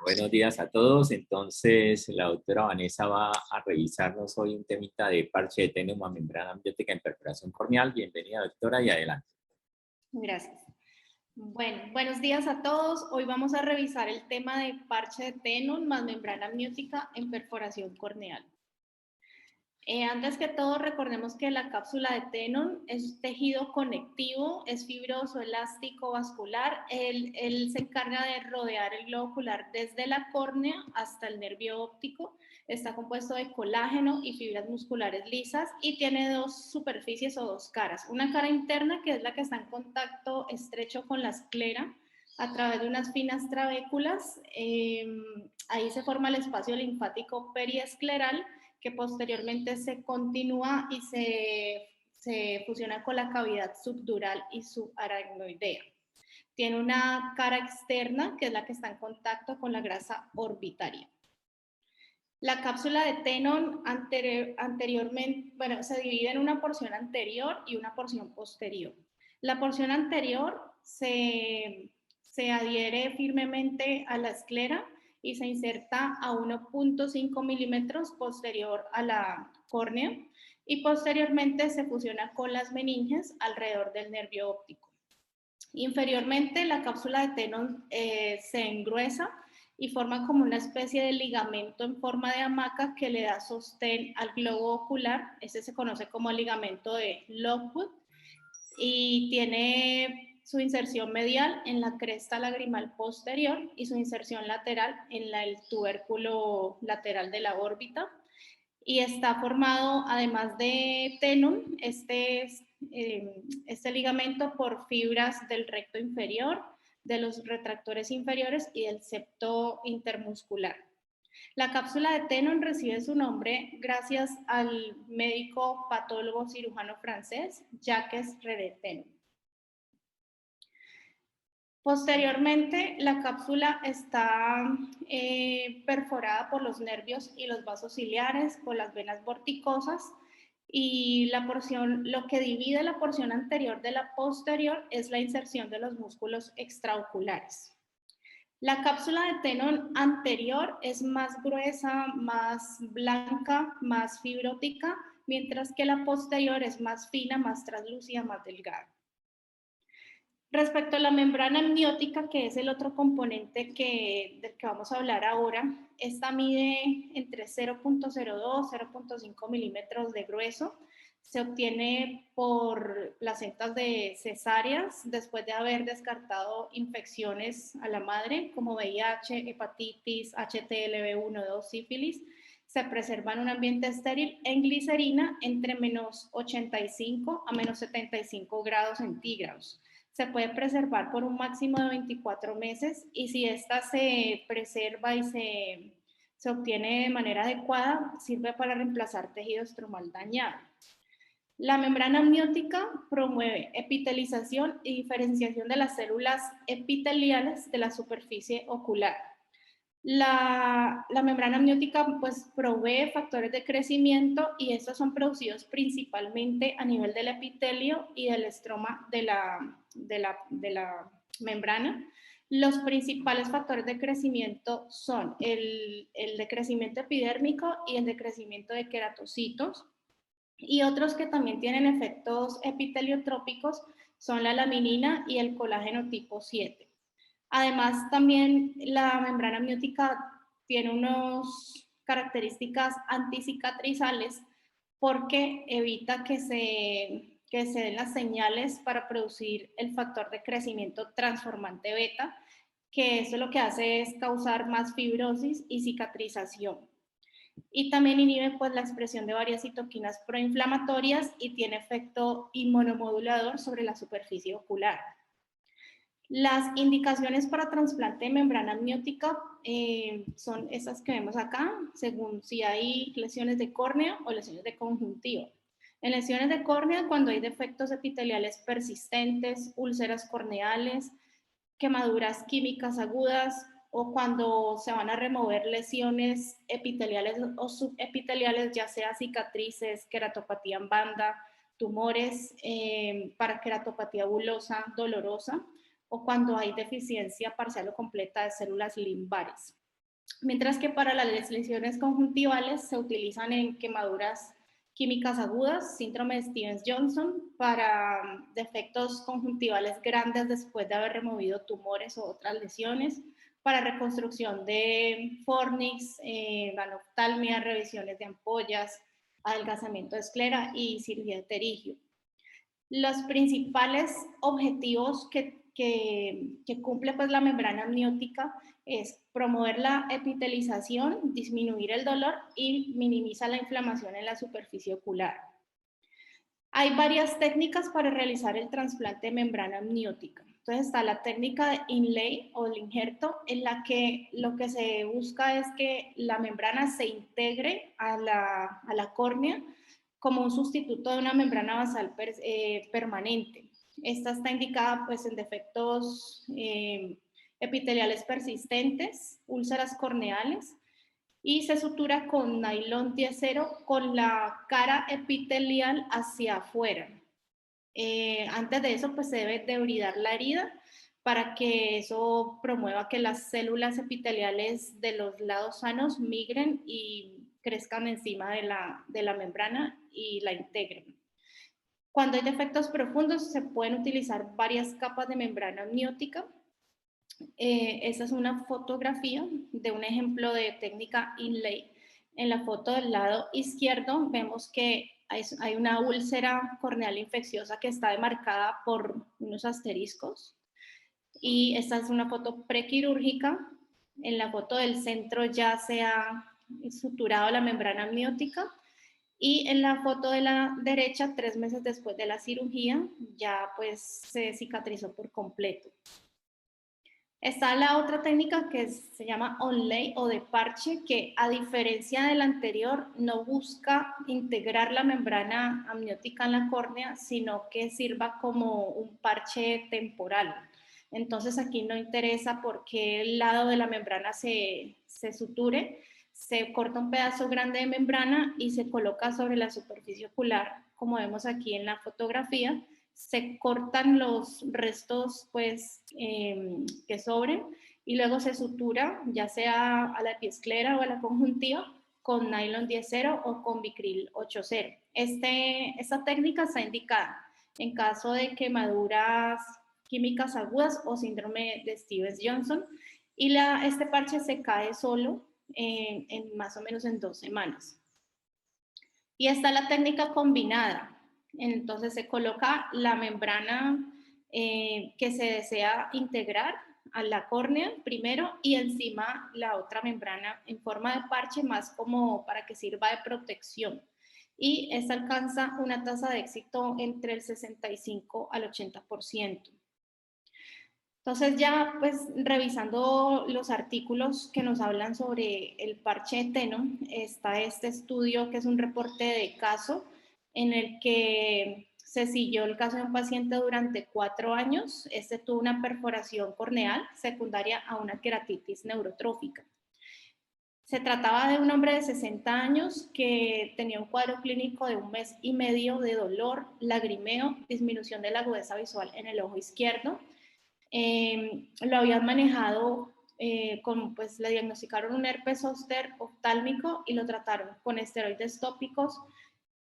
Buenos días a todos. Entonces, la doctora Vanessa va a revisarnos hoy un temita de parche de ténuma membrana amniótica en perforación corneal. Bienvenida, doctora, y adelante. Gracias. Bueno, buenos días a todos. Hoy vamos a revisar el tema de parche de Tenon más membrana amniótica en perforación corneal. Antes que todo, recordemos que la cápsula de Tenon es tejido conectivo, es fibroso, elástico, vascular. Él se encarga de rodear el globo ocular desde la córnea hasta el nervio óptico. Está compuesto de colágeno y fibras musculares lisas y tiene dos superficies o dos caras. Una cara interna, que es la que está en contacto estrecho con la esclera a través de unas finas trabéculas. Ahí se forma el espacio linfático periescleral, que posteriormente se continúa y se fusiona con la cavidad subdural y subaracnoidea. Tiene una cara externa, que es la que está en contacto con la grasa orbitaria. La cápsula de Tenon anteriormente, se divide en una porción anterior y una porción posterior. La porción anterior se adhiere firmemente a la esclera y se inserta a 1.5 milímetros posterior a la córnea y posteriormente se fusiona con las meninges alrededor del nervio óptico. Inferiormente, la cápsula de Tenon se engruesa y forma como una especie de ligamento en forma de hamaca que le da sostén al globo ocular. Ese se conoce como ligamento de Lockwood y tiene su inserción medial en la cresta lagrimal posterior y su inserción lateral en el tubérculo lateral de la órbita. Y está formado, además de Tenon, este ligamento, por fibras del recto inferior, de los retractores inferiores y del septo intermuscular. La cápsula de Tenon recibe su nombre gracias al médico patólogo cirujano francés Jacques Reret-Tenon. Posteriormente, la cápsula está perforada por los nervios y los vasos ciliares, por las venas vorticosas, y lo que divide la porción anterior de la posterior es la inserción de los músculos extraoculares. La cápsula de Tenon anterior es más gruesa, más blanca, más fibrótica, mientras que la posterior es más fina, más translúcida, más delgada. Respecto a la membrana amniótica, que es el otro componente del que vamos a hablar ahora, esta mide entre 0.02 y 0.5 milímetros de grueso. Se obtiene por placentas de cesáreas después de haber descartado infecciones a la madre como VIH, hepatitis, HTLV1, 2, sífilis. Se preserva en un ambiente estéril en glicerina entre menos 85 a menos 75 grados centígrados. Se puede preservar por un máximo de 24 meses y si esta se preserva y se obtiene de manera adecuada, sirve para reemplazar tejido estromal dañado. La membrana amniótica promueve epitelización y diferenciación de las células epiteliales de la superficie ocular. La membrana amniótica pues provee factores de crecimiento y estos son producidos principalmente a nivel del epitelio y del estroma de la membrana. Los principales factores de crecimiento son el de crecimiento epidérmico y el de crecimiento de queratocitos, y otros que también tienen efectos epiteliotrópicos son la laminina y el colágeno tipo 7. Además, también la membrana amniótica tiene unas características anticicatrizales porque evita que se den las señales para producir el factor de crecimiento transformante beta, que eso lo que hace es causar más fibrosis y cicatrización. Y también inhibe pues la expresión de varias citoquinas proinflamatorias y tiene efecto inmunomodulador sobre la superficie ocular. Las indicaciones para trasplante de membrana amniótica son estas que vemos acá, según si hay lesiones de córnea o lesiones de conjuntiva. En lesiones de córnea, cuando hay defectos epiteliales persistentes, úlceras corneales, quemaduras químicas agudas, o cuando se van a remover lesiones epiteliales o subepiteliales, ya sea cicatrices, queratopatía en banda, tumores, para queratopatía bulosa dolorosa, o cuando hay deficiencia parcial o completa de células limbares. mientras que para las lesiones conjuntivales se utilizan en quemaduras químicas agudas, síndrome de Stevens-Johnson, para defectos conjuntivales grandes después de haber removido tumores o otras lesiones, para reconstrucción de fornix, ganoftalmia, revisiones de ampollas, adelgazamiento de esclera y cirugía de pterigio. Los principales objetivos que cumple pues, la membrana amniótica es promover la epitelización, disminuir el dolor y minimizar la inflamación en la superficie ocular. Hay varias técnicas para realizar el trasplante de membrana amniótica. Entonces está la técnica de inlay o el injerto, en la que lo que se busca es que la membrana se integre a la córnea como un sustituto de una membrana basal permanente. Esta está indicada pues, en defectos epiteliales persistentes, úlceras corneales, y se sutura con nylon 10-0 con la cara epitelial hacia afuera. Antes de eso, pues se debe debridar la herida para que eso promueva que las células epiteliales de los lados sanos migren y crezcan encima de la membrana y la integren. Cuando hay defectos profundos, se pueden utilizar varias capas de membrana amniótica. Esta es una fotografía de un ejemplo de técnica inlay. En la foto del lado izquierdo vemos que hay una úlcera corneal infecciosa que está demarcada por unos asteriscos. Y esta es una foto prequirúrgica. En la foto del centro ya se ha suturado la membrana amniótica. Y en la foto de la derecha, 3 meses después de la cirugía, ya pues se cicatrizó por completo. Está la otra técnica que se llama onlay o de parche, que a diferencia de la anterior no busca integrar la membrana amniótica en la córnea, sino que sirva como un parche temporal. Entonces aquí no interesa por qué el lado de la membrana se suture, se corta un pedazo grande de membrana y se coloca sobre la superficie ocular, como vemos aquí en la fotografía. Se cortan los restos pues, que sobren y luego se sutura, ya sea a la epiesclera o a la conjuntiva, con nylon 10-0 o con Vicryl 8-0. Esta técnica está indicada en caso de quemaduras químicas agudas o síndrome de Stevens-Johnson, y este parche se cae solo en más o menos en 2 semanas. Y está la técnica combinada. Entonces se coloca la membrana que se desea integrar a la córnea primero y encima la otra membrana en forma de parche, más como para que sirva de protección. Y esta alcanza una tasa de éxito entre el 65 al 80%. Entonces ya pues revisando los artículos que nos hablan sobre el parche de Teno, está este estudio que es un reporte de caso en el que se siguió el caso de un paciente durante 4 años. Este tuvo una perforación corneal secundaria a una queratitis neurotrófica. Se trataba de un hombre de 60 años que tenía un cuadro clínico de 1 mes y medio de dolor, lagrimeo, disminución de la agudeza visual en el ojo izquierdo. Lo habían manejado, pues le diagnosticaron un herpes zóster oftálmico y lo trataron con esteroides tópicos,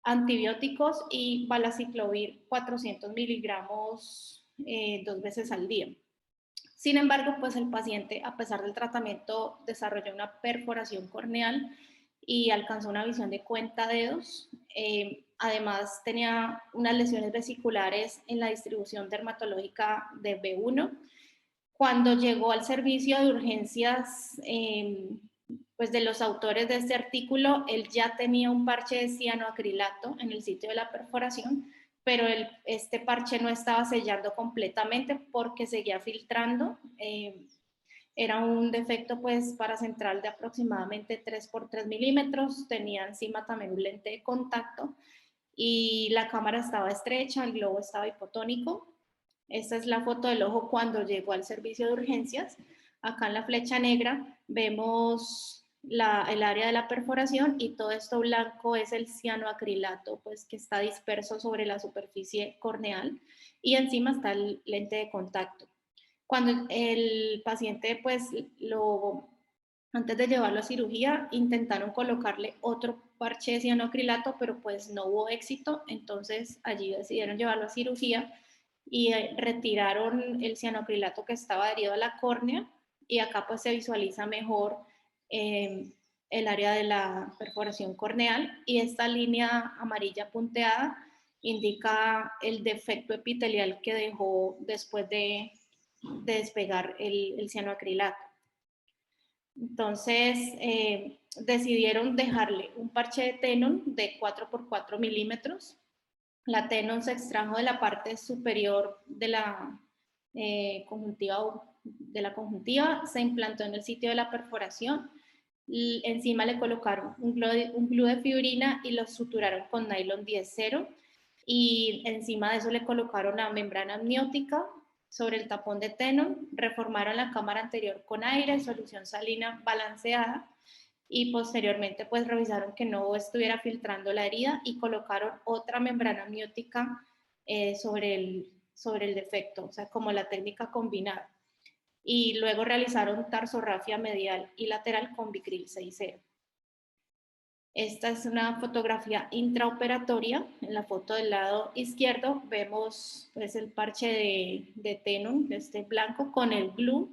antibióticos y valaciclovir 400 miligramos 2 veces al día. Sin embargo, pues el paciente, a pesar del tratamiento, desarrolló una perforación corneal y alcanzó una visión de cuentadedos. Además, tenía unas lesiones vesiculares en la distribución dermatológica de B1. Cuando llegó al servicio de urgencias pues de los autores de este artículo, él ya tenía un parche de cianoacrilato en el sitio de la perforación, pero este parche no estaba sellando completamente porque seguía filtrando. Era un defecto pues paracentral de aproximadamente 3 por 3 milímetros, tenía encima también un lente de contacto y la cámara estaba estrecha, el globo estaba hipotónico. Esta es la foto del ojo cuando llegó al servicio de urgencias. Acá en la flecha negra vemos el área de la perforación y todo esto blanco es el cianoacrilato pues, que está disperso sobre la superficie corneal y encima está el lente de contacto. Cuando el paciente pues, lo Antes de llevarlo a cirugía, intentaron colocarle otro parche de cianoacrilato, pero pues no hubo éxito, entonces allí decidieron llevarlo a cirugía y retiraron el cianoacrilato que estaba adherido a la córnea, y acá pues se visualiza mejor eh, el área de la perforación corneal, y esta línea amarilla punteada indica el defecto epitelial que dejó después de despegar el cianoacrilato. Entonces decidieron dejarle un parche de Tenon de 4 por 4 milímetros. La Tenon se extrajo de la parte superior de la conjuntiva, se implantó en el sitio de la perforación. Y encima le colocaron un glue de fibrina y lo suturaron con nylon 10-0, y encima de eso le colocaron la membrana amniótica sobre el tapón de Tenon, reformaron la cámara anterior con aire, solución salina balanceada, y posteriormente pues revisaron que no estuviera filtrando la herida y colocaron otra membrana amniótica sobre el defecto, o sea, como la técnica combinada. Y luego realizaron tarsorrafia medial y lateral con Vicril 6-0. Esta es una fotografía intraoperatoria. En la foto del lado izquierdo vemos pues, el parche de Tenon, de este blanco, con el glue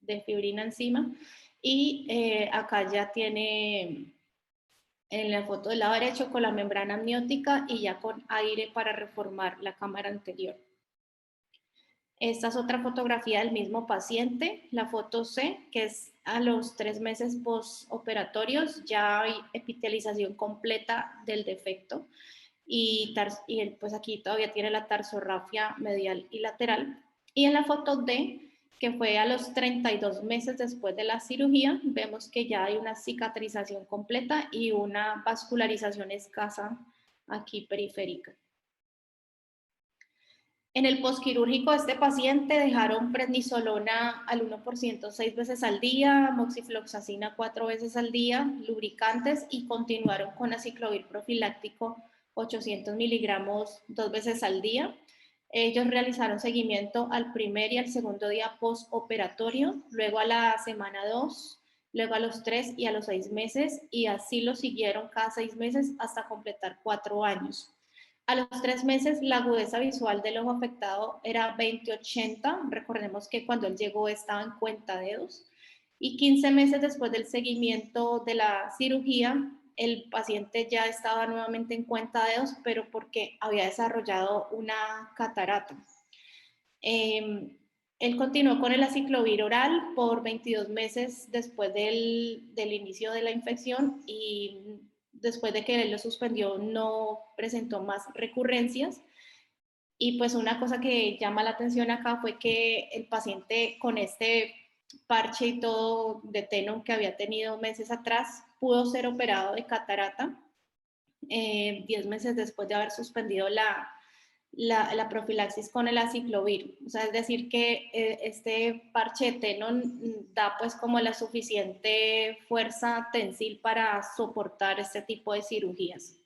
de fibrina encima. Y acá ya tiene, en la foto del lado derecho, con la membrana amniótica y ya con aire para reformar la cámara anterior. Esta es otra fotografía del mismo paciente, la foto C, que es a los 3 meses postoperatorios. Ya hay epitelización completa del defecto, y pues aquí todavía tiene la tarsorrafia medial y lateral. Y en la foto D, que fue a los 32 meses después de la cirugía, vemos que ya hay una cicatrización completa y una vascularización escasa aquí periférica. En el posquirúrgico de este paciente dejaron prednisolona al 1% 6 veces al día, moxifloxacina 4 veces al día, lubricantes, y continuaron con aciclovir profiláctico 800 miligramos 2 veces al día. Ellos realizaron seguimiento al primer y al segundo día postoperatorio, luego a la semana 2, luego a los 3 y a los 6 meses, y así lo siguieron cada 6 meses hasta completar 4 años. A los 3 meses, la agudeza visual del ojo afectado era 20/80. Recordemos que cuando él llegó estaba en cuentadedos. Y 15 meses después del seguimiento de la cirugía, el paciente ya estaba nuevamente en cuentadedos, pero porque había desarrollado una catarata. Él continuó con el aciclovir oral por 22 meses después del inicio de la infección, y después de que él lo suspendió no presentó más recurrencias. Y pues una cosa que llama la atención acá fue que el paciente, con este parche y todo de Tenon que había tenido meses atrás, pudo ser operado de catarata 10 meses después de haber suspendido la profilaxis con el aciclovir. O sea, es decir que este parche de Tenon da pues como la suficiente fuerza tensil para soportar este tipo de cirugías.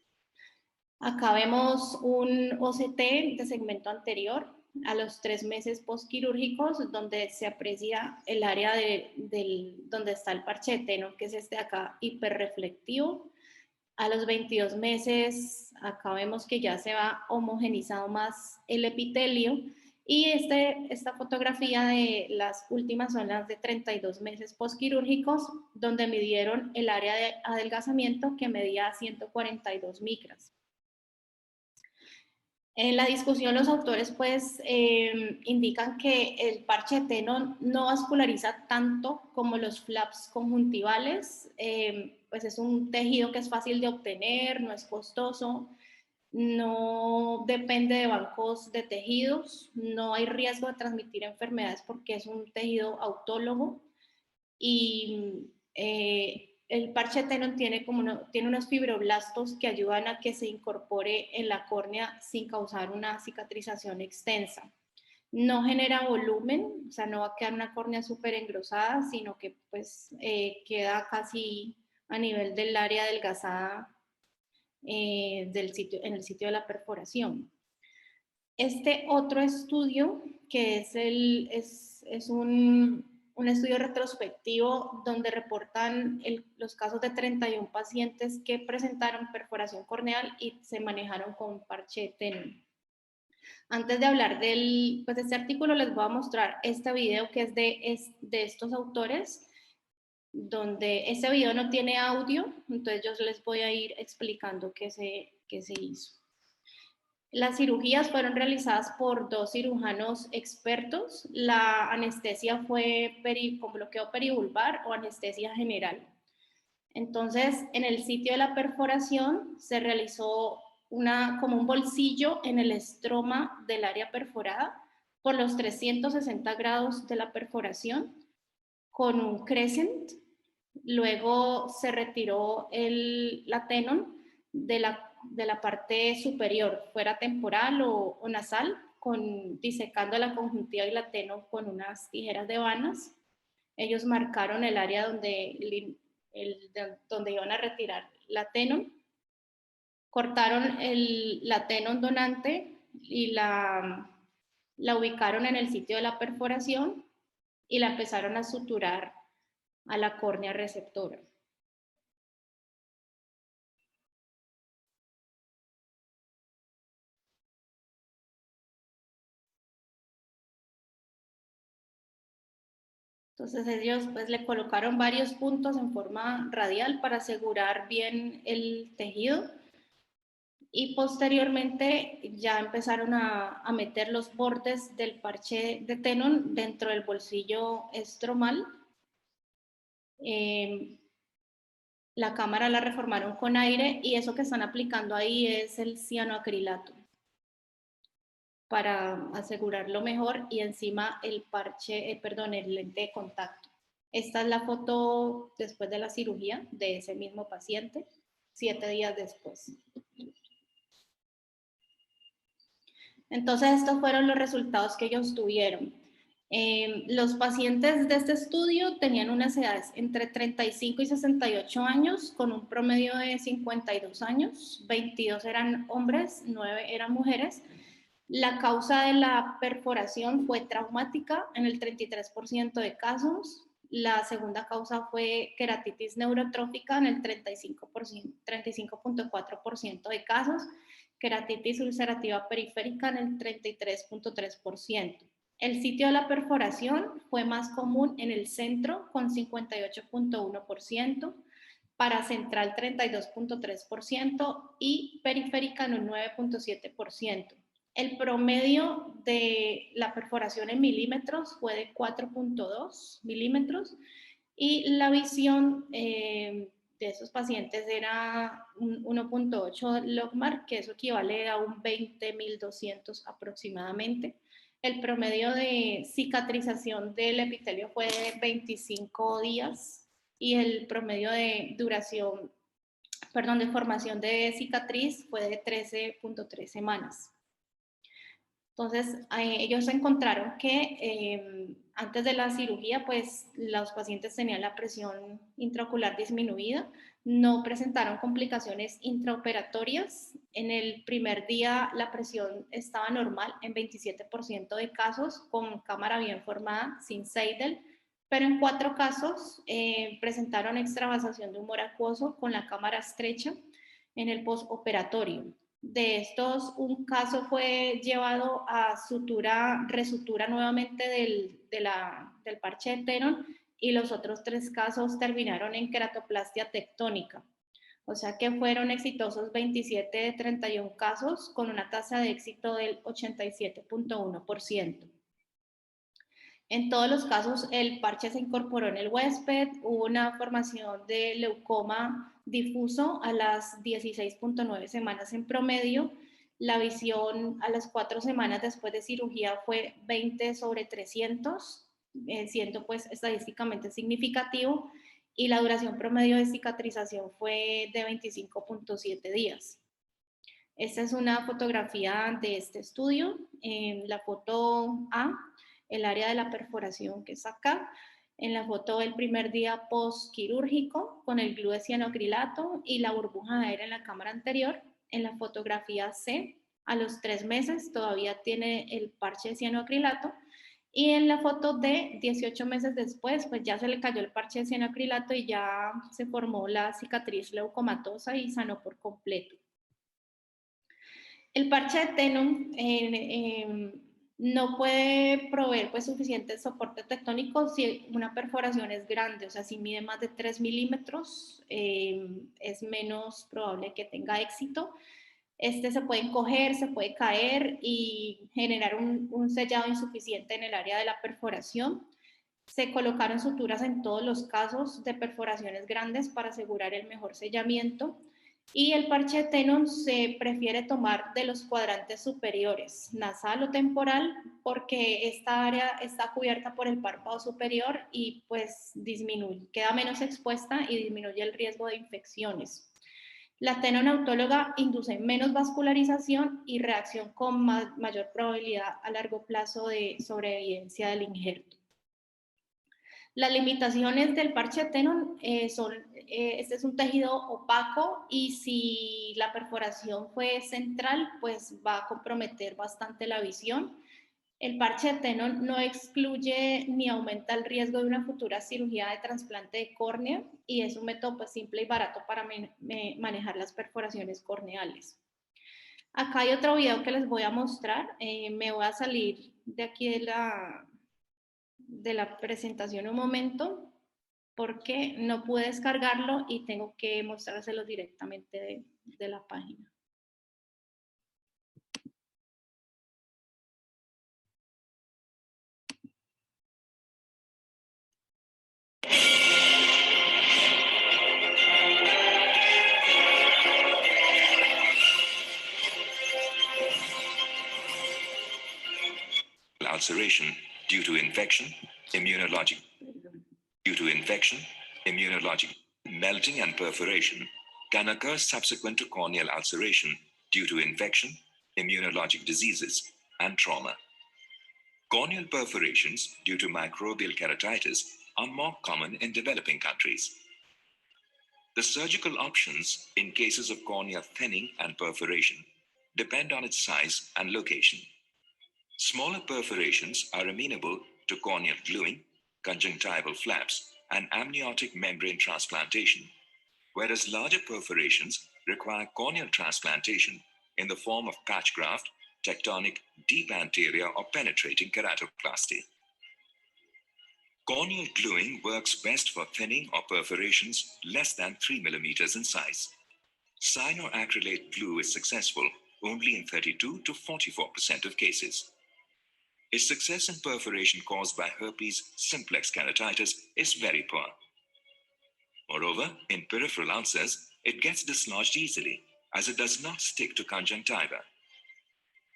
Acá vemos un OCT de segmento anterior a los 3 meses postquirúrgicos, donde se aprecia el área donde está el parche de Tenon, que es este de acá, hiperreflectivo. A los 22 meses, acá vemos que ya se va homogenizado más el epitelio, y esta fotografía de las últimas son las de 32 meses postquirúrgicos, donde midieron el área de adelgazamiento, que medía 142 micras. En la discusión, los autores pues indican que el parche de Tenon no vasculariza tanto como los flaps conjuntivales. Pues es un tejido que es fácil de obtener, no es costoso, no depende de bancos de tejidos, no hay riesgo de transmitir enfermedades porque es un tejido autólogo. Y el parche Tenon tiene unos fibroblastos que ayudan a que se incorpore en la córnea sin causar una cicatrización extensa. No genera volumen, o sea, no va a quedar una córnea súper engrosada, sino que pues queda casi a nivel del área adelgazada en el sitio de la perforación. Este otro estudio, que es un un estudio retrospectivo donde reportan los casos de 31 pacientes que presentaron perforación corneal y se manejaron con parche tenue. Antes de hablar de este artículo, les voy a mostrar este video que es de estos autores, donde este video no tiene audio, entonces yo les voy a ir explicando qué se hizo. Las cirugías fueron realizadas por 2 cirujanos expertos. La anestesia fue con bloqueo perivulvar o anestesia general. Entonces, en el sitio de la perforación se realizó como un bolsillo en el estroma del área perforada por los 360 grados de la perforación con un crescent. Luego se retiró la tenon de la parte superior, fuera temporal o nasal, disecando la conjuntiva y la tenon con unas tijeras de vanas. Ellos marcaron el área donde iban a retirar la tenon, cortaron la tenon donante y la ubicaron en el sitio de la perforación y la empezaron a suturar a la córnea receptora. Entonces ellos pues le colocaron varios puntos en forma radial para asegurar bien el tejido y posteriormente ya empezaron a meter los bordes del parche de tenon dentro del bolsillo estromal. La cámara la reformaron con aire y eso que están aplicando ahí es el cianoacrilato para asegurarlo mejor y encima el el lente de contacto. Esta es la foto después de la cirugía de ese mismo paciente, 7 días después. Entonces estos fueron los resultados que ellos tuvieron. Los pacientes de este estudio tenían unas edades entre 35 y 68 años, con un promedio de 52 años, 22 eran hombres, 9 eran mujeres. La causa de la perforación fue traumática en el 33% de casos. La segunda causa fue queratitis neurotrófica en el 35.4% de casos. Queratitis ulcerativa periférica en el 33.3%. El sitio de la perforación fue más común en el centro con 58.1%, paracentral 32.3% y periférica en un 9.7%. El promedio de la perforación en milímetros fue de 4.2 milímetros y la visión de esos pacientes era un 1.8 logMAR, que eso equivale a un 20.200 aproximadamente. El promedio de cicatrización del epitelio fue de 25 días y el promedio de de formación de cicatriz fue de 13.3 semanas. Entonces, ellos encontraron que antes de la cirugía, pues los pacientes tenían la presión intraocular disminuida, no presentaron complicaciones intraoperatorias. En el primer día la presión estaba normal en 27% de casos, con cámara bien formada, sin Seidel, pero en 4 casos presentaron extravasación de humor acuoso con la cámara estrecha en el postoperatorio. De estos, un caso fue llevado a resutura nuevamente del parche de tenon y los otros 3 casos terminaron en queratoplastia tectónica. O sea que fueron exitosos 27 de 31 casos con una tasa de éxito del 87.1%. En todos los casos, el parche se incorporó en el huésped, hubo una formación de leucoma difuso a las 16.9 semanas en promedio. La visión a las 4 semanas después de cirugía fue 20/300, siendo pues estadísticamente significativo, y la duración promedio de cicatrización fue de 25.7 días. Esta es una fotografía de este estudio. En la foto A, el área de la perforación que es acá. En la foto el primer día postquirúrgico con el glue de cianoacrilato y la burbuja de aire en la cámara anterior. En la fotografía C, a los 3 meses todavía tiene el parche de cianoacrilato. Y en la foto de 18 meses después, pues ya se le cayó el parche de cianoacrilato y ya se formó la cicatriz leucomatosa y sanó por completo. El parche de Tenon no puede proveer pues, suficiente soporte tectónico si una perforación es grande, o sea, si mide más de 3 milímetros, es menos probable que tenga éxito. Este se puede encoger, se puede caer y generar un sellado insuficiente en el área de la perforación. Se colocaron suturas en todos los casos de perforaciones grandes para asegurar el mejor sellamiento. Y el parche de Tenon se prefiere tomar de los cuadrantes superiores, nasal o temporal, porque esta área está cubierta por el párpado superior y pues disminuye, queda menos expuesta y disminuye el riesgo de infecciones. La Tenon autóloga induce menos vascularización y reacción con mayor probabilidad a largo plazo de sobrevivencia del injerto. Las limitaciones del parche Tenon son, este es un tejido opaco y si la perforación fue central, pues va a comprometer bastante la visión. El parche de Tenon no excluye ni aumenta el riesgo de una futura cirugía de trasplante de córnea y es un método pues, simple y barato para manejar las perforaciones corneales. Acá hay otro video que les voy a mostrar. Me voy a salir de aquí de la presentación un momento porque no pude descargarlo y tengo que mostrárselo directamente de la página. Ulceration due to infection, immunologic. Due to infection, immunologic, melting and perforation can occur subsequent to corneal ulceration due to infection, immunologic diseases, and trauma. Corneal perforations due to microbial keratitis are more common in developing countries. The surgical options in cases of cornea thinning and perforation depend on its size and location. Smaller perforations are amenable to corneal gluing, conjunctival flaps, and amniotic membrane transplantation, whereas larger perforations require corneal transplantation in the form of patch graft, tectonic, deep anterior, or penetrating keratoplasty. Corneal gluing works best for thinning or perforations less than 3 millimeters in size. Cyanoacrylate glue is successful only in 32 to 44% of cases. Its success in perforation caused by herpes simplex keratitis is very poor. Moreover, in peripheral ulcers, it gets dislodged easily as it does not stick to conjunctiva.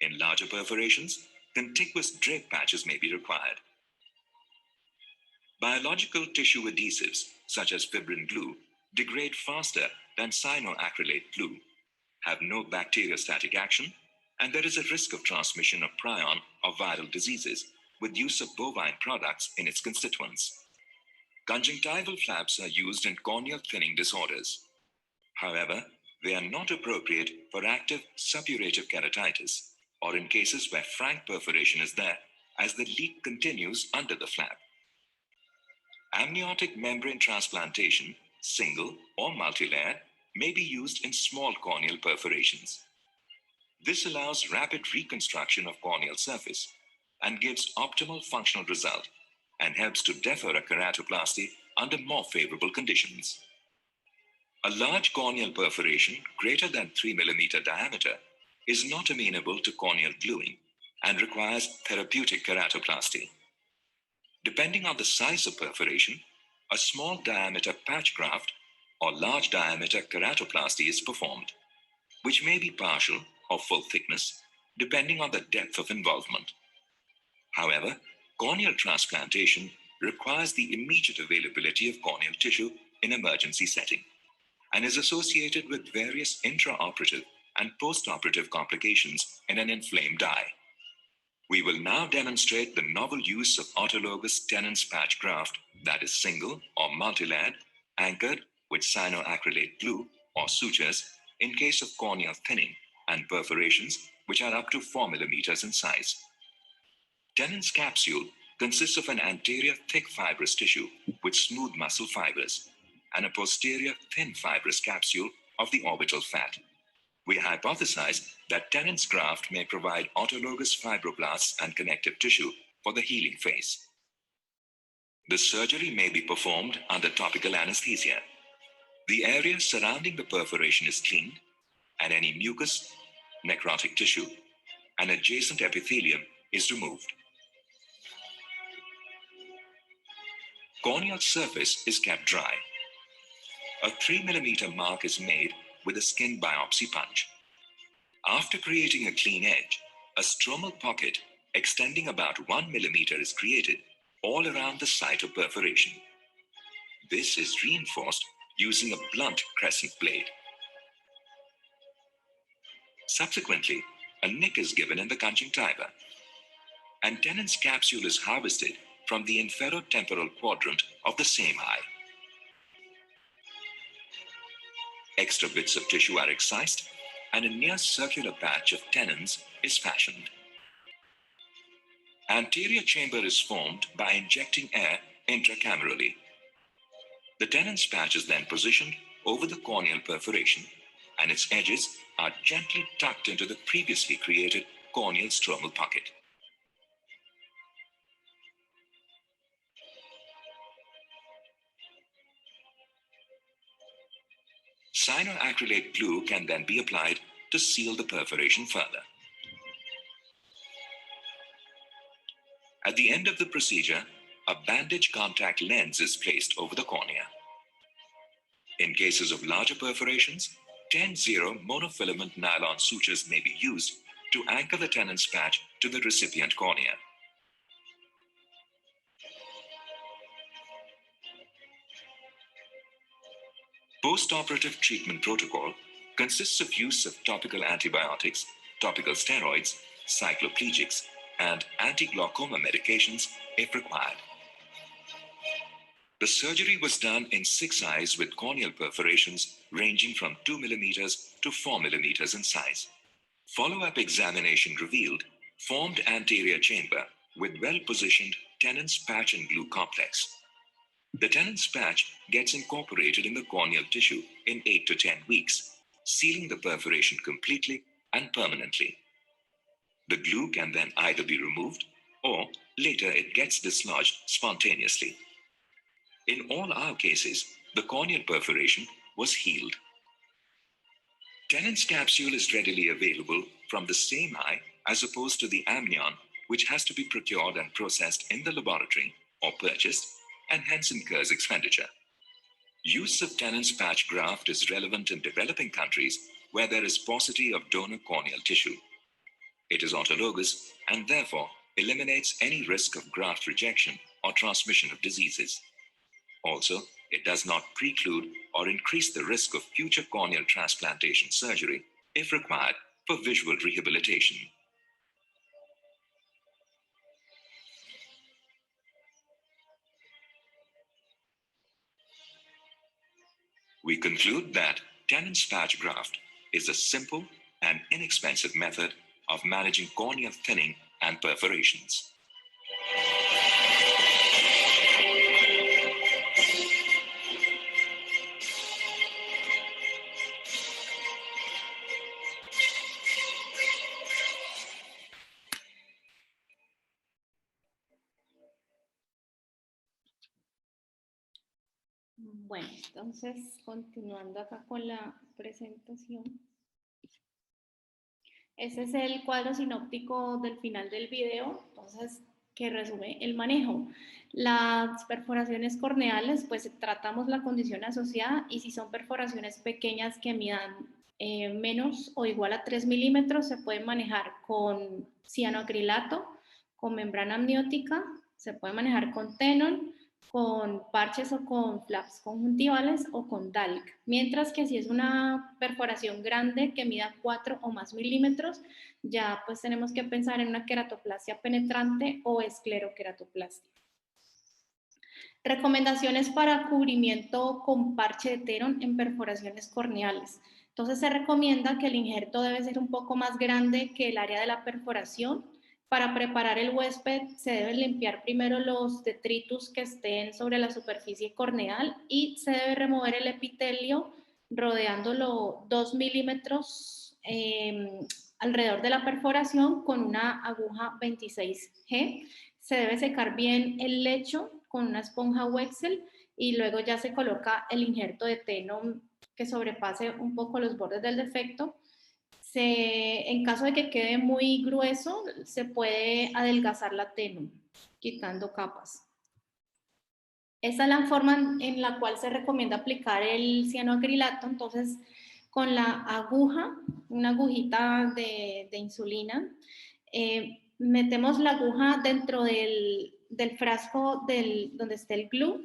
In larger perforations, contiguous drape patches may be required. Biological tissue adhesives, such as fibrin glue, degrade faster than cyanoacrylate glue, have no bacteriostatic action, and there is a risk of transmission of prion or viral diseases with use of bovine products in its constituents. Conjunctival flaps are used in corneal thinning disorders. However, they are not appropriate for active suppurative keratitis or in cases where frank perforation is there as the leak continues under the flap. Amniotic membrane transplantation, single or multilayered, may be used in small corneal perforations. This allows rapid reconstruction of corneal surface and gives optimal functional result and helps to defer a keratoplasty under more favorable conditions. A large corneal perforation greater than 3 millimeter diameter is not amenable to corneal gluing and requires therapeutic keratoplasty. Depending on the size of perforation, a small diameter patch graft or large diameter keratoplasty is performed, which may be partial or full thickness, depending on the depth of involvement. However, corneal transplantation requires the immediate availability of corneal tissue in emergency setting and is associated with various intraoperative and postoperative complications in an inflamed eye. We will now demonstrate the novel use of autologous Tenon's patch graft that is single or multilayered, anchored with cyanoacrylate glue or sutures in case of corneal thinning and perforations which are up to 4 millimeters in size. Tenon's capsule consists of an anterior thick fibrous tissue with smooth muscle fibers and a posterior thin fibrous capsule of the orbital fat. We hypothesize that Tennant's graft may provide autologous fibroblasts and connective tissue for the healing phase. The surgery may be performed under topical anesthesia. The area surrounding the perforation is cleaned, and any mucus, necrotic tissue, and adjacent epithelium is removed. Corneal surface is kept dry. A 3 mm mark is made with a skin biopsy punch. After creating a clean edge, a stromal pocket extending about 1 mm is created all around the site of perforation. This is reinforced using a blunt crescent blade. Subsequently, a nick is given in the conjunctiva, and Tennant's capsule is harvested from the inferotemporal quadrant of the same eye. Extra bits of tissue are excised, and a near circular patch of Tennant's is fashioned. Anterior chamber is formed by injecting air intracamerally. The Tennant's patch is then positioned over the corneal perforation, and its edges are gently tucked into the previously created corneal stromal pocket. Cyanoacrylate glue can then be applied to seal the perforation further. At the end of the procedure, a bandage contact lens is placed over the cornea. In cases of larger perforations, 10-0 monofilament nylon sutures may be used to anchor the Tennant's patch to the recipient cornea. Post-operative treatment protocol consists of use of topical antibiotics, topical steroids, cycloplegics, and anti-glaucoma medications if required. The surgery was done in 6 eyes with corneal perforations ranging from 2 mm to 4 mm in size. Follow-up examination revealed formed anterior chamber with well-positioned Tennant's patch and glue complex. The Tennant's patch gets incorporated in the corneal tissue in 8 to 10 weeks, sealing the perforation completely and permanently. The glue can then either be removed or later it gets dislodged spontaneously. In all our cases, the corneal perforation was healed. Tennant's capsule is readily available from the same eye as opposed to the amnion, which has to be procured and processed in the laboratory or purchased, and hence incurs expenditure. Use of Tennant's patch graft is relevant in developing countries where there is paucity of donor corneal tissue. It is autologous and therefore eliminates any risk of graft rejection or transmission of diseases. Also, it does not preclude or increase the risk of future corneal transplantation surgery if required for visual rehabilitation. We conclude that Tennant's patch graft is a simple and inexpensive method of managing corneal thinning and perforations. Bueno, entonces continuando acá con la presentación. Ese es el cuadro sinóptico del final del video, entonces, que resume el manejo. Las perforaciones corneales, pues tratamos la condición asociada y si son perforaciones pequeñas que midan menos o igual a 3 milímetros, se pueden manejar con cianoacrilato, con membrana amniótica, se puede manejar con Tenon, con parches o con flaps conjuntivales o con DALC. Mientras que si es una perforación grande que mida 4 o más milímetros, ya pues tenemos que pensar en una queratoplastia penetrante o escleroqueratoplastia. Recomendaciones para cubrimiento con parche de Tenon en perforaciones corneales. Entonces se recomienda que el injerto debe ser un poco más grande que el área de la perforación, Para preparar el huésped se deben limpiar primero los detritus que estén sobre la superficie corneal y se debe remover el epitelio rodeándolo 2 milímetros alrededor de la perforación con una aguja 26G. Se debe secar bien el lecho con una esponja Wexel y luego ya se coloca el injerto de Tenon que sobrepase un poco los bordes del defecto. En caso de que quede muy grueso, se puede adelgazar la Tenon, quitando capas. Esa es la forma en la cual se recomienda aplicar el cianoacrilato. Entonces, con la aguja, una agujita de insulina, metemos la aguja dentro del frasco donde esté el glue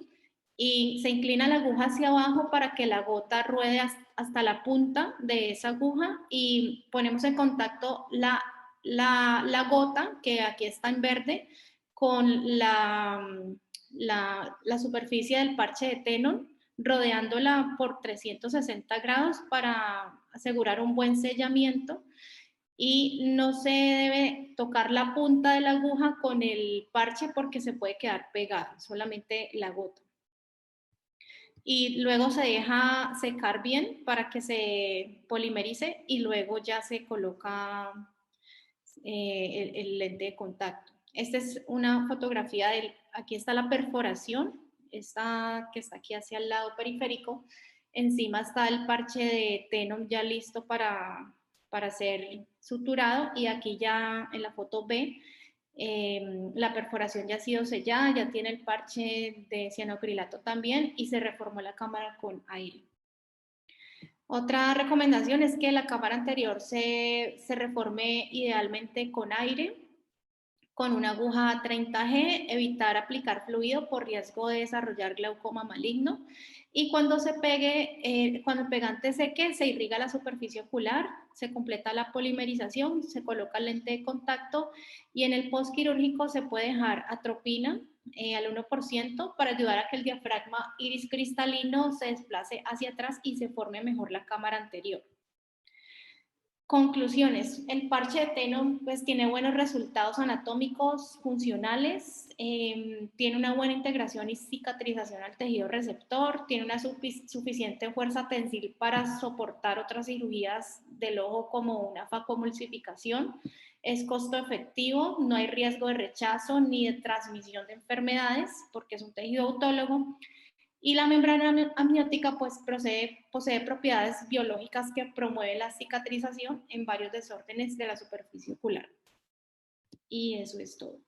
y se inclina la aguja hacia abajo para que la gota ruede hasta la punta de esa aguja y ponemos en contacto la gota, que aquí está en verde, con la superficie del parche de Tenon, rodeándola por 360 grados para asegurar un buen sellamiento. Y no se debe tocar la punta de la aguja con el parche porque se puede quedar pegada, solamente la gota. Y luego se deja secar bien para que se polimerice y luego ya se coloca el lente de contacto. Esta es una fotografía aquí está la perforación, esta que está aquí hacia el lado periférico. Encima está el parche de Tenon ya listo para ser suturado y aquí ya en la foto B la perforación ya ha sido sellada, ya tiene el parche de cianoacrilato también y se reformó la cámara con aire. Otra recomendación es que la cámara anterior se reforme idealmente con aire, con una aguja 30G, evitar aplicar fluido por riesgo de desarrollar glaucoma maligno. Y cuando se pegue, cuando el pegante seque, se irriga la superficie ocular, se completa la polimerización, se coloca el lente de contacto y en el postquirúrgico se puede dejar atropina al 1% para ayudar a que el diafragma iris cristalino se desplace hacia atrás y se forme mejor la cámara anterior. Conclusiones. El parche de Tenon pues, tiene buenos resultados anatómicos, funcionales, tiene una buena integración y cicatrización al tejido receptor, tiene una suficiente fuerza tensil para soportar otras cirugías del ojo como una facomulsificación, es costo efectivo, no hay riesgo de rechazo ni de transmisión de enfermedades porque es un tejido autólogo. Y la membrana amniótica pues, posee propiedades biológicas que promueven la cicatrización en varios desórdenes de la superficie ocular. Y eso es todo.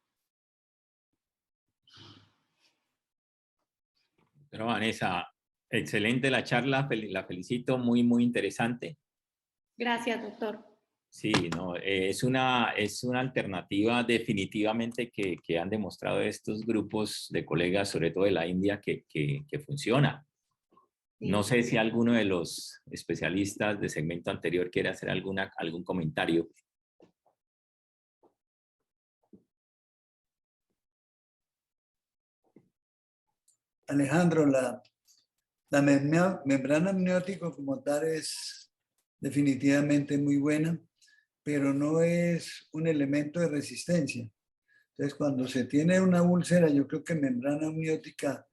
Pero Vanessa, excelente la charla, la felicito, muy, muy interesante. Gracias, doctor. Sí, no, es una alternativa definitivamente que han demostrado estos grupos de colegas, sobre todo de la India, que funciona. No sé si alguno de los especialistas del segmento anterior quiere hacer algún comentario. Alejandro, la membrana amniótica como tal es definitivamente muy buena, pero no es un elemento de resistencia. Entonces, cuando se tiene una úlcera, yo creo que membrana amniótica,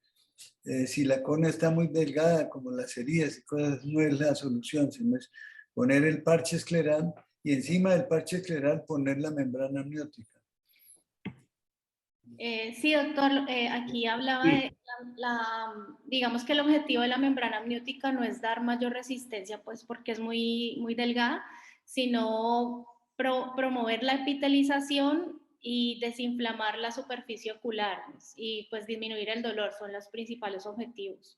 si la córnea está muy delgada, como las heridas y cosas, no es la solución, sino es poner el parche escleral y encima del parche escleral poner la membrana amniótica. Sí, doctor, aquí hablaba de digamos que el objetivo de la membrana amniótica no es dar mayor resistencia, pues porque es muy, muy delgada, sino promover la epitelización y desinflamar la superficie ocular y pues disminuir el dolor, son los principales objetivos.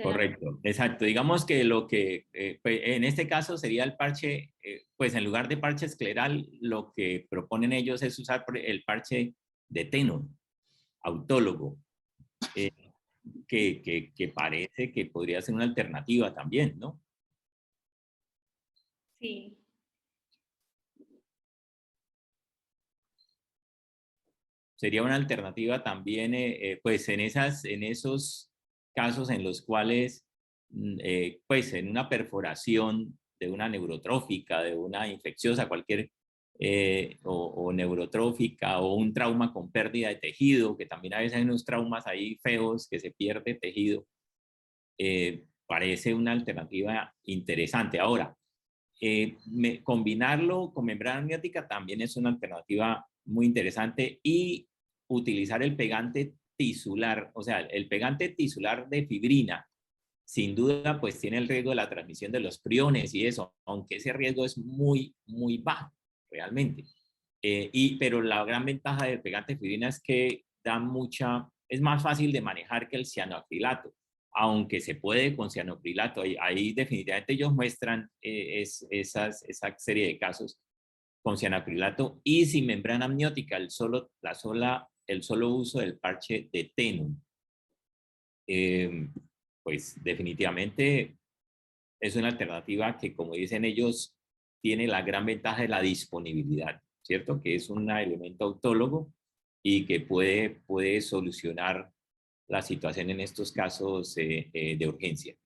Correcto, exacto. Digamos que lo que pues, en este caso sería el parche, pues en lugar de parche escleral, lo que proponen ellos es usar el parche de Tenon, autólogo, que parece que podría ser una alternativa también, ¿no? Sí. Sería una alternativa también, pues en esos casos en los cuales, pues en una perforación de una neurotrófica, de una infecciosa, cualquier o neurotrófica, o un trauma con pérdida de tejido, que también a veces hay unos traumas ahí feos que se pierde tejido, parece una alternativa interesante. Ahora, combinarlo con membrana amniótica también es una alternativa muy interesante, y utilizar el pegante tisular, o sea, el pegante tisular de fibrina, sin duda, pues tiene el riesgo de la transmisión de los priones y eso, aunque ese riesgo es muy, muy bajo, realmente. Pero la gran ventaja del pegante de fibrina es que es más fácil de manejar que el cianoacrilato, aunque se puede con cianoacrilato. Ahí definitivamente ellos muestran esa serie de casos con cianoacrilato y sin membrana amniótica, el solo uso del parche de Tenon. Pues definitivamente es una alternativa que, como dicen ellos, tiene la gran ventaja de la disponibilidad, ¿cierto? Que es un elemento autólogo y que puede solucionar la situación en estos casos de urgencia.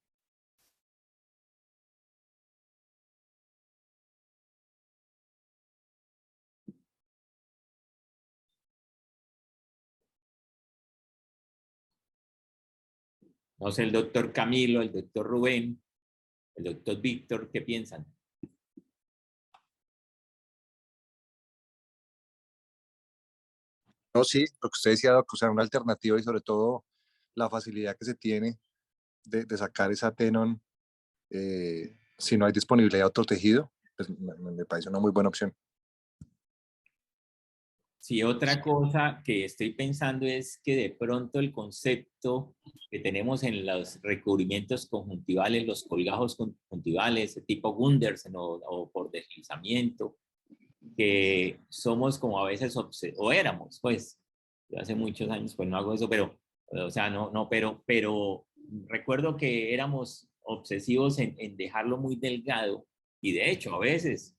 No sé, el doctor Camilo, el doctor Rubén, el doctor Víctor, ¿qué piensan? No, sí, lo que usted decía, Doc, o sea, una alternativa y sobre todo la facilidad que se tiene de sacar esa Tenon si no hay disponibilidad de otro tejido, pues me parece una muy buena opción. Sí, otra cosa que estoy pensando es que de pronto el concepto que tenemos en los recubrimientos conjuntivales, los colgajos conjuntivales, tipo Gundersen o por deslizamiento, que somos como a veces, o éramos, pues, yo hace muchos años pues no hago eso, pero, o sea, pero recuerdo que éramos obsesivos en dejarlo muy delgado, y de hecho a veces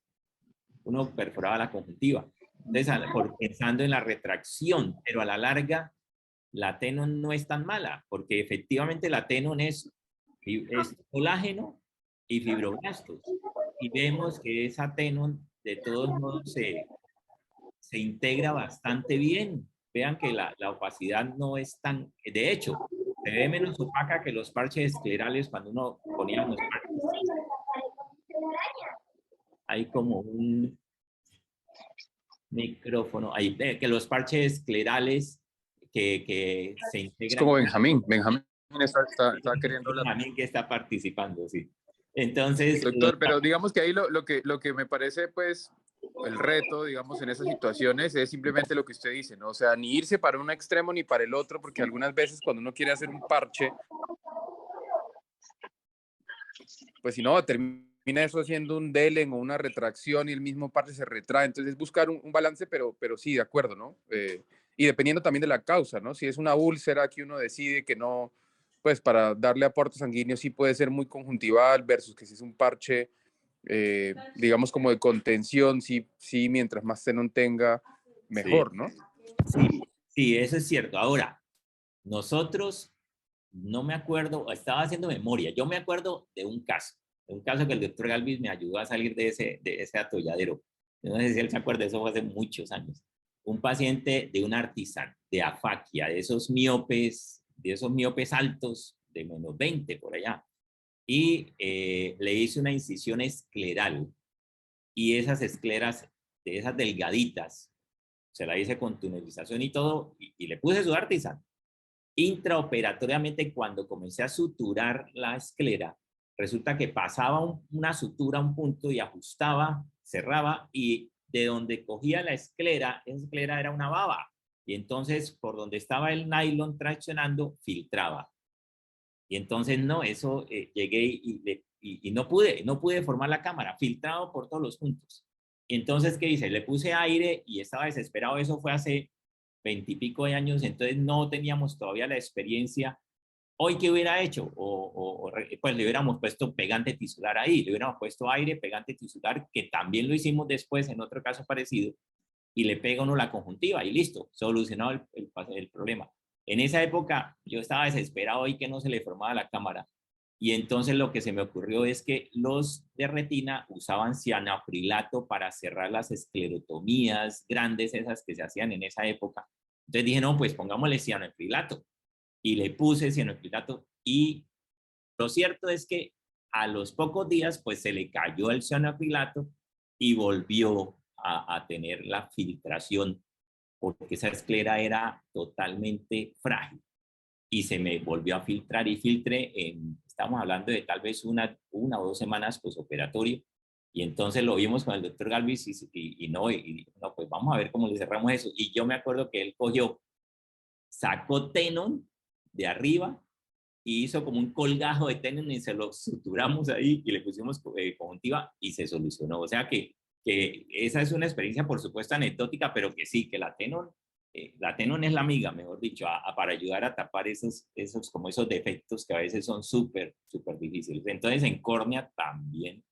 uno perforaba la conjuntiva. Entonces, pensando en la retracción, pero a la larga, la Tenon no es tan mala, porque efectivamente la Tenon es colágeno y fibroblastos. Y vemos que esa Tenon, de todos modos, se integra bastante bien. Vean que la opacidad no es tan... De hecho, se ve menos opaca que los parches esclerales cuando uno ponía los parches. Hay como un micrófono, ahí que los parches esclerales que se integran. Es como Benjamín está queriendo hablar. Benjamín que está participando, sí. Entonces, doctor, pero digamos que ahí lo que me parece, pues, el reto, digamos, en esas situaciones es simplemente lo que usted dice, ¿no? O sea, ni irse para un extremo ni para el otro, porque algunas veces cuando uno quiere hacer un parche, pues si no, termina eso haciendo un delen o una retracción y el mismo parche se retrae. Entonces es buscar un balance, pero sí, de acuerdo, ¿no? Y dependiendo también de la causa, ¿no? Si es una úlcera que uno decide que no, pues para darle aporte sanguíneo sí puede ser muy conjuntival versus que si es un parche, digamos como de contención, sí, mientras más Tenon tenga, mejor, sí, ¿no? Sí, eso es cierto. Ahora, nosotros, no me acuerdo, estaba haciendo memoria, yo me acuerdo de un caso que el doctor Galvis me ayudó a salir de ese atolladero. No sé si él se acuerda, eso fue hace muchos años. Un paciente de un artisán, de afaquia, de esos miopes altos, de menos 20 por allá. Y le hice una incisión escleral, y esas escleras, de esas delgaditas, se la hice con tunelización y todo, y le puse su artisán. Intraoperatoriamente, cuando comencé a suturar la esclera, resulta que pasaba una sutura a un punto y ajustaba, cerraba, y de donde cogía esa esclera era una baba. Y entonces, por donde estaba el nylon traccionando, filtraba. Y entonces, no, eso llegué y no pude formar la cámara, filtrado por todos los puntos. Y entonces, ¿qué hice? Le puse aire y estaba desesperado. Eso fue hace 20 y pico de años, entonces no teníamos todavía la experiencia. Hoy, ¿qué hubiera hecho? Pues le hubiéramos puesto pegante tisular ahí, le hubiéramos puesto aire, pegante tisular, que también lo hicimos después en otro caso parecido, y le pega uno la conjuntiva y listo, solucionado el problema. En esa época yo estaba desesperado y que no se le formaba la cámara. Y entonces lo que se me ocurrió es que los de retina usaban cianoacrilato para cerrar las esclerotomías grandes, esas que se hacían en esa época. Entonces dije, no, pues pongámosle cianoacrilato. Y le puse cianoacrilato. Y lo cierto es que a los pocos días, pues se le cayó el cianoacrilato y volvió a tener la filtración, porque esa esclera era totalmente frágil. Y se me volvió a filtrar y filtré estamos hablando de tal vez una o 2 semanas posoperatorio. Y entonces lo vimos con el doctor Galvis y no, pues vamos a ver cómo le cerramos eso. Y yo me acuerdo que él sacó Tenon de arriba y hizo como un colgajo de Tenon y se lo suturamos ahí y le pusimos conjuntiva y se solucionó. O sea que esa es una experiencia, por supuesto, anecdótica, pero que sí, que la Tenon es la amiga, mejor dicho, para ayudar a tapar esos defectos que a veces son súper difíciles. Entonces, en córnea también,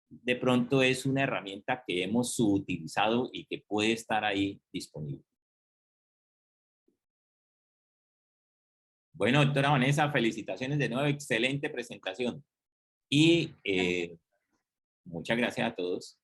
de pronto es una herramienta que hemos subutilizado y que puede estar ahí disponible. Bueno, doctora Vanessa, felicitaciones de nuevo, excelente presentación. Y muchas gracias a todos.